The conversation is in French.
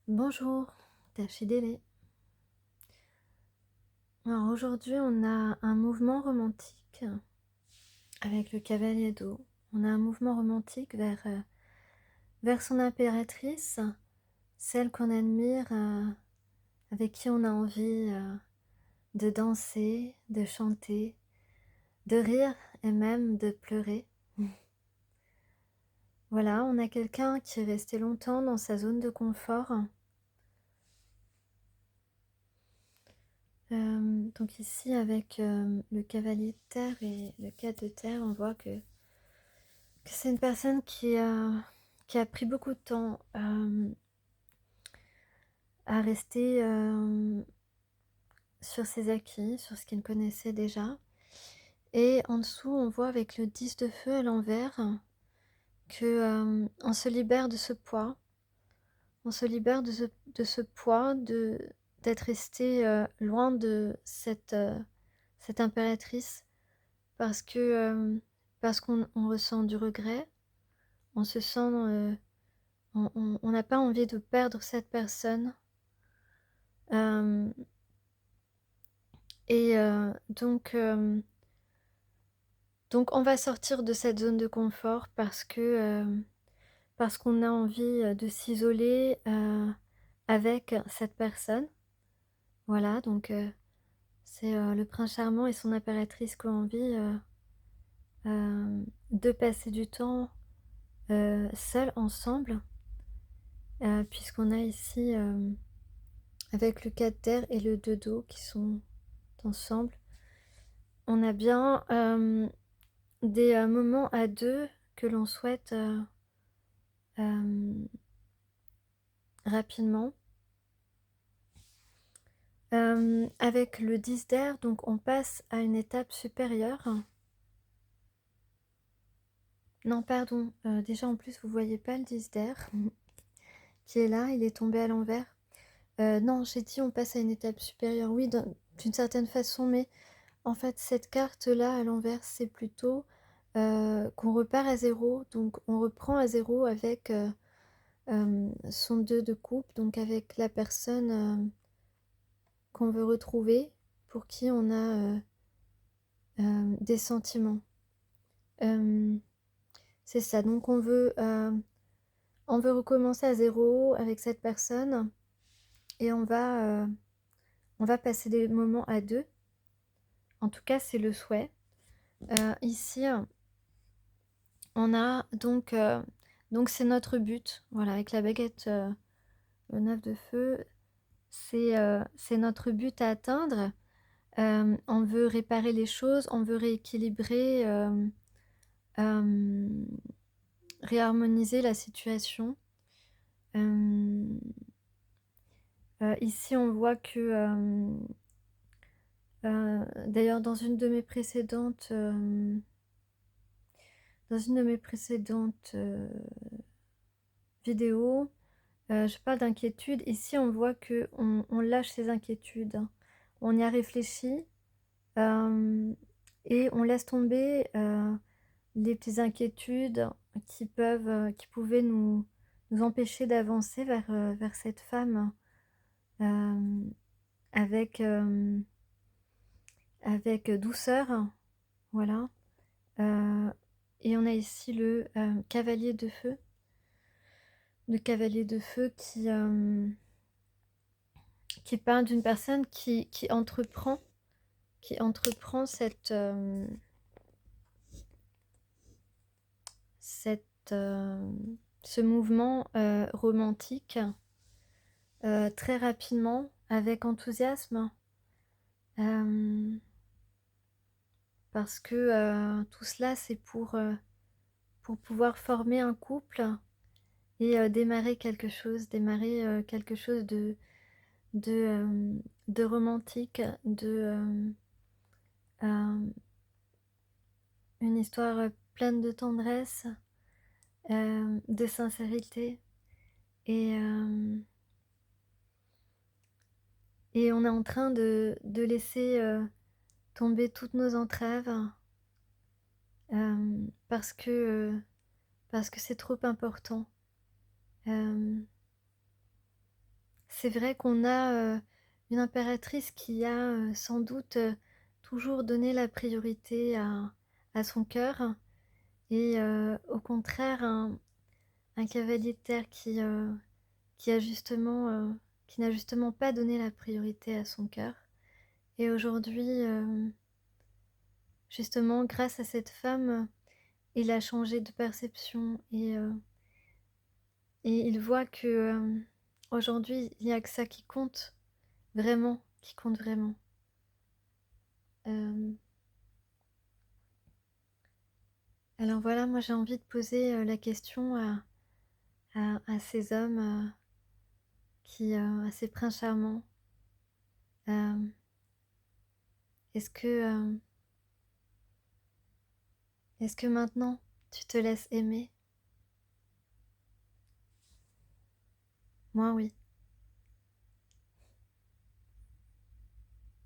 Bonjour, Tachidele. Alors aujourd'hui, on a un mouvement romantique avec le cavalier d'eau. On a un mouvement romantique vers son impératrice, celle qu'on admire, avec qui on a envie de danser, de chanter, de rire et même de pleurer. Voilà, on a quelqu'un qui est resté longtemps dans sa zone de confort. Donc ici, avec le cavalier de terre et le 4 de terre, on voit que c'est une personne qui a pris beaucoup de temps à rester sur ses acquis, sur ce qu'il connaissait déjà. Et en dessous, on voit avec le 10 de feu à l'envers que on se libère de ce poids. On se libère de ce poids d'être resté loin de cette impératrice parce qu'on ressent du regret, on se sent on n'a pas envie de perdre cette personne. Et donc on va sortir de cette zone de confort parce qu'on a envie de s'isoler avec cette personne. Voilà, donc c'est le prince charmant et son impératrice qui ont envie de passer du temps seuls ensemble, puisqu'on a ici avec le 4 d'air et le 2 d'eau qui sont ensemble. On a bien des moments à deux que l'on souhaite rapidement. Avec le 10 d'air, donc on passe à une étape supérieure. Non, pardon, déjà en plus vous voyez pas le 10 d'air qui est là, il est tombé à l'envers. Non, j'ai dit on passe à une étape supérieure, oui, d'une certaine façon, mais en fait cette carte-là à l'envers, c'est plutôt qu'on repart à zéro, donc on reprend à zéro avec son 2 de coupe, donc avec la personne qu'on veut retrouver, pour qui on a des sentiments. C'est ça, donc on veut recommencer à zéro avec cette personne et on va passer des moments à deux. En tout cas, c'est le souhait. Ici, on a donc c'est notre but, voilà, avec la baguette, le 9 de feu, c'est notre but à atteindre. On veut réparer les choses, on veut rééquilibrer, réharmoniser la situation. Ici, on voit que, d'ailleurs, dans une de mes précédentes vidéos, je parle d'inquiétude. Ici, on voit que on lâche ses inquiétudes. On y a réfléchi et on laisse tomber les petites inquiétudes qui pouvaient nous empêcher d'avancer vers cette femme avec, avec douceur. Voilà. Et on a ici le cavalier de feu. Le cavalier de feu qui parle d'une personne qui entreprend ce mouvement romantique très rapidement, avec enthousiasme, parce que tout cela, c'est pour pouvoir former un couple et démarrer quelque chose de, de romantique, euh, une histoire pleine de tendresse, de sincérité. Et, euh, et on est en train de laisser tomber toutes nos entraves euh, parce que euh, parce que c'est trop important. Euh, c'est vrai qu'on a, une impératrice qui a, sans doute, toujours donné la priorité à son cœur et au contraire un cavalier de terre qui a justement, qui n'a justement pas donné la priorité à son cœur et aujourd'hui, justement grâce à cette femme, il a changé de perception et il voit que, aujourd'hui, il y a que ça qui compte vraiment, qui compte vraiment. Hem, alors voilà, moi j'ai envie de poser, la question à ces hommes, à ces princes charmants. Hem, est-ce que, est-ce que maintenant tu te laisses aimer? Moi oui.